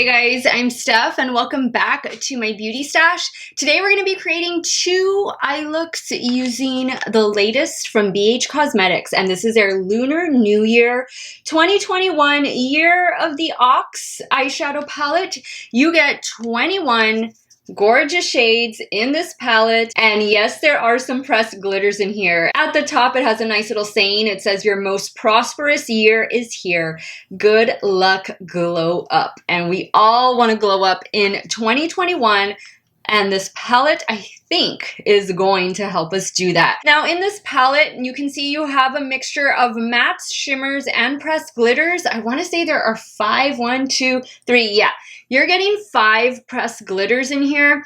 Hey guys, I'm Steph and welcome back to my beauty stash. Today we're going to be creating two eye looks using the latest from BH Cosmetics, and this is their Lunar New Year 2021 Year of the Ox eyeshadow palette. You get 21 gorgeous shades in this palette, and yes, there are some pressed glitters in here. At the top it has a nice little saying. It says your most prosperous year is here. Good luck, glow up. And we all want to glow up in 2021, and this palette, I think, is going to help us do that. Now in this palette, you can see you have a mixture of mattes, shimmers, and pressed glitters. I want to say there are 5, 1, 2, 3, yeah. You're getting 5 pressed glitters in here.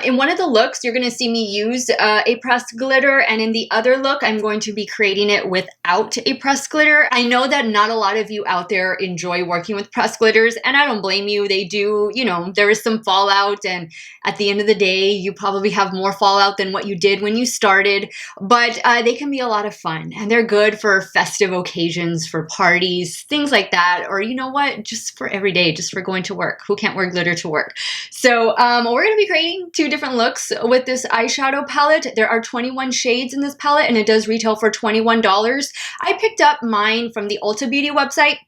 In one of the looks, you're going to see me use a pressed glitter, and in the other look, I'm going to be creating it without a pressed glitter. I know that not a lot of you out there enjoy working with pressed glitters, and I don't blame you. They do, you know, there is some fallout, and at the end of the day, you probably have more fallout than what you did when you started, but they can be a lot of fun, and they're good for festive occasions, for parties, things like that, or you know what, just for every day, just for going to work. Who can't wear glitter to work? So we're going to be creating 2 different looks with this eyeshadow palette. There are 21 shades in this palette, and it does retail for $21. I picked up mine from the Ulta Beauty website,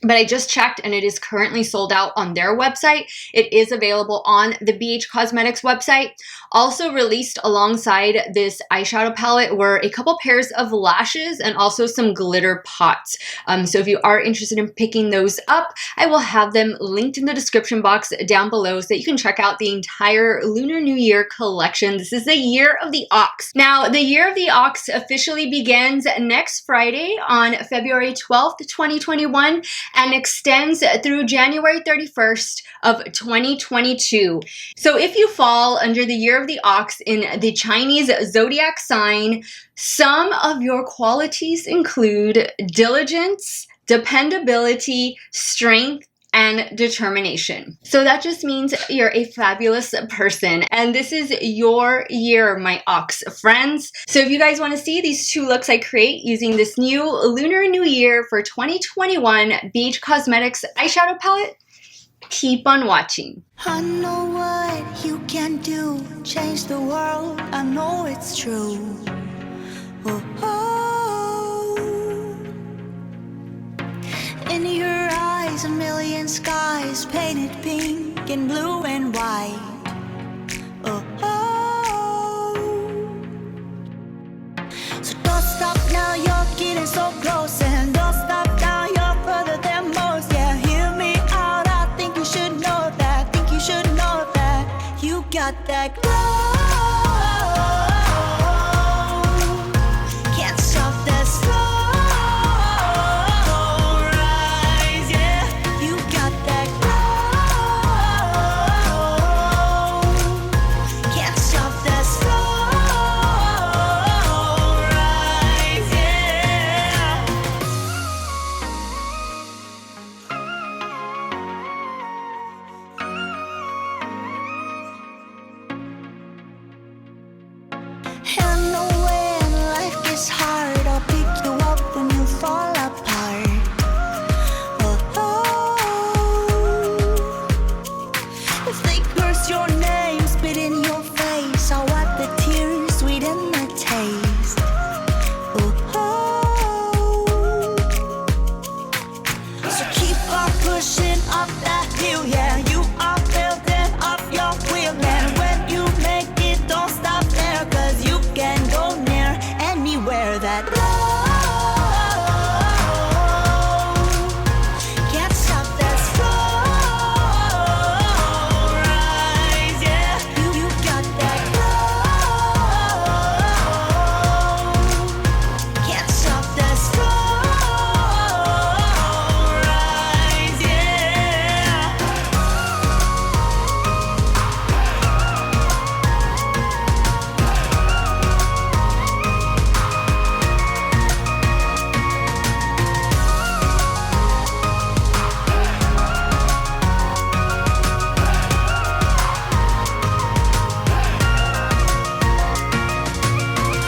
but I just checked and it is currently sold out on their website. It is available on the BH Cosmetics website. Also released alongside this eyeshadow palette were a couple pairs of lashes and also some glitter pots. So if you are interested in picking those up, I will have them linked in the description box down below so that you can check out the entire Lunar New Year collection. This is the Year of the Ox. Now, the Year of the Ox officially begins next Friday on February 12th, 2021. And extends through January 31st of 2022. So if you fall under the Year of the Ox in the Chinese zodiac sign, some of your qualities include diligence, dependability, strength, and determination. So that just means you're a fabulous person, and this is your year, my Ox friends. So if you guys want to see these 2 looks I create using this new Lunar New Year for 2021 BH Cosmetics eyeshadow palette, keep on watching. I know what you can do, change the world, I know it's true. Oh, oh. In your eyes, a million skies painted pink and blue and white. Oh, oh. So don't stop now, you're getting so close, and don't stop now, you're further than most. Yeah, hear me out, I think you should know that, think you should know that you got that glow. Can't stop that slow. And know when life gets hard, I'll pick you up when you fall apart. Oh, oh. If they curse your name, spit in your face, I'll wipe the tears, sweeten the taste. Oh, oh. So keep on pushing up that hill, yeah. You are building up your wheel, and when you make it, don't stop there, 'cause you can go near anywhere that low. Can't stop that slow rise, yeah. You got that glow. Can't stop that slow rise, yeah.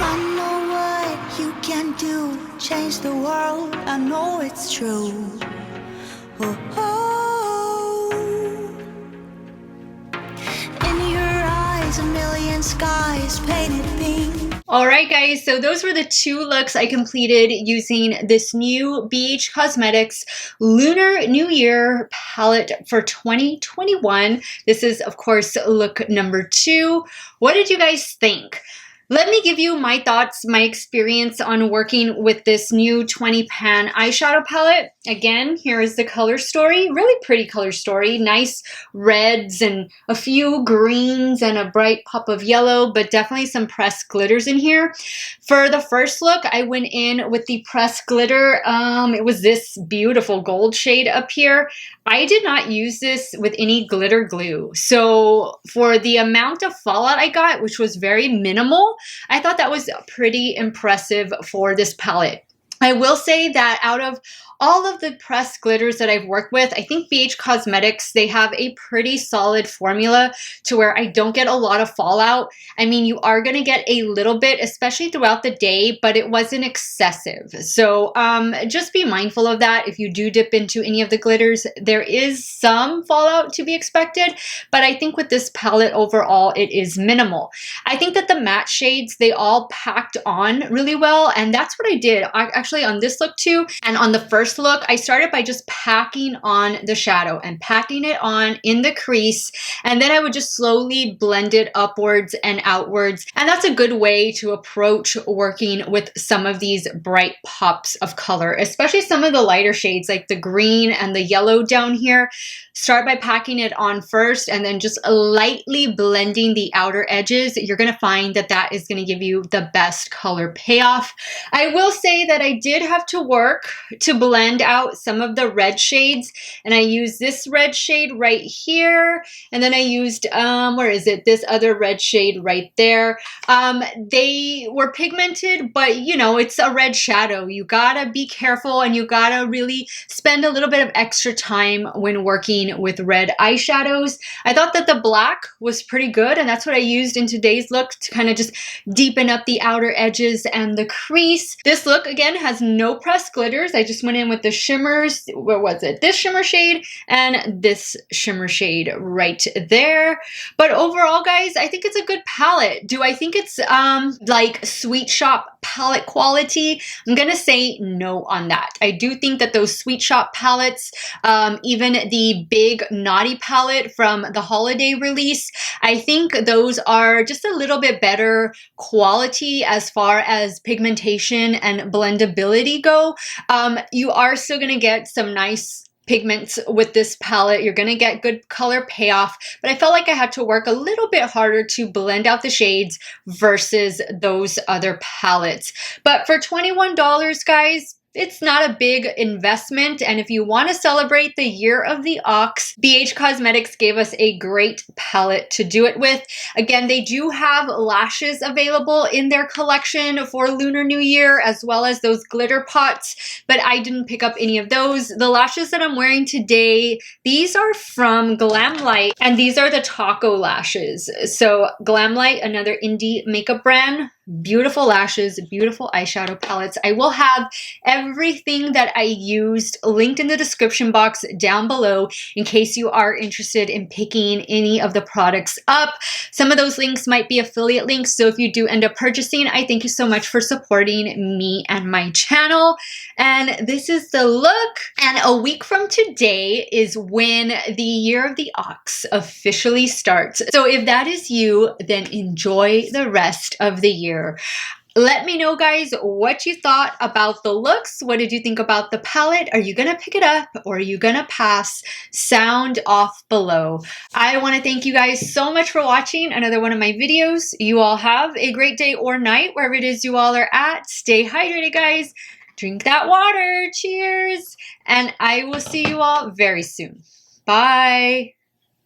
I know what you can do, change the world, I know it's true. Oh, oh. and skies painted pink. Alright guys, so those were the 2 looks I completed using this new BH Cosmetics Lunar New Year palette for 2021. This is, of course, look number 2. What did you guys think? Let me give you my thoughts, my experience on working with this new 20 pan eyeshadow palette. Again, here is the color story. Really pretty color story. Nice reds and a few greens and a bright pop of yellow, but definitely some pressed glitters in here. For the first look, I went in with the pressed glitter. It was this beautiful gold shade up here. I did not use this with any glitter glue. So for the amount of fallout I got, which was very minimal, I thought that was pretty impressive for this palette. I will say that out of all of the pressed glitters that I've worked with, I think BH Cosmetics, they have a pretty solid formula to where I don't get a lot of fallout. I mean, you are going to get a little bit, especially throughout the day, but it wasn't excessive. So just be mindful of that. If you do dip into any of the glitters, there is some fallout to be expected, but I think with this palette overall, it is minimal. I think that the matte shades, they all packed on really well, and that's what I did actually on this look too. And on the first look, I started by just packing on the shadow and packing it on in the crease, and then I would just slowly blend it upwards and outwards. And that's a good way to approach working with some of these bright pops of color, especially some of the lighter shades like the green and the yellow down here. Start by packing it on first and then just lightly blending the outer edges. You're going to find that that is going to give you the best color payoff. I will say that I did have to work to blend out some of the red shades, and I used this red shade right here, and then I used where is it, this other red shade right there. They were pigmented, but you know, it's a red shadow. You gotta be careful and you gotta really spend a little bit of extra time when working with red eyeshadows. I thought that the black was pretty good, and that's what I used in today's look to kind of just deepen up the outer edges and the crease. This look again has no pressed glitters. I just went in with the shimmers. What was it? This shimmer shade and this shimmer shade right there. But overall, guys, I think it's a good palette. Do I think it's like Sweet Shop palette quality? I'm gonna say no on that. I do think that those Sweet Shop palettes, even the big Naughty palette from the holiday release, I think those are just a little bit better quality as far as pigmentation and blendability go. You are still going to get some nice pigments with this palette. You're going to get good color payoff, but I felt like I had to work a little bit harder to blend out the shades versus those other palettes. But for $21, guys, it's not a big investment, and if you want to celebrate the year of the ox, BH Cosmetics gave us a great palette to do it with. Again, they do have lashes available in their collection for Lunar New Year, as well as those glitter pots, but I didn't pick up any of those. The lashes that I'm wearing today, these are from Glamlight, and these are the taco lashes. So Glamlight, another indie makeup brand. Beautiful lashes, beautiful eyeshadow palettes. I will have everything that I used linked in the description box down below in case you are interested in picking any of the products up. Some of those links might be affiliate links, so if you do end up purchasing, I thank you so much for supporting me and my channel. And this is the look. And a week from today is when the year of the ox officially starts. So if that is you, then enjoy the rest of the year. Let me know, guys, what you thought about the looks. What did you think about the palette? Are you gonna pick it up or are you gonna pass? Sound off below. I want to thank you guys so much for watching another one of my videos. You all have a great day or night wherever it is you all are at. Stay hydrated, guys. Drink that water. Cheers. And I will see you all very soon. Bye.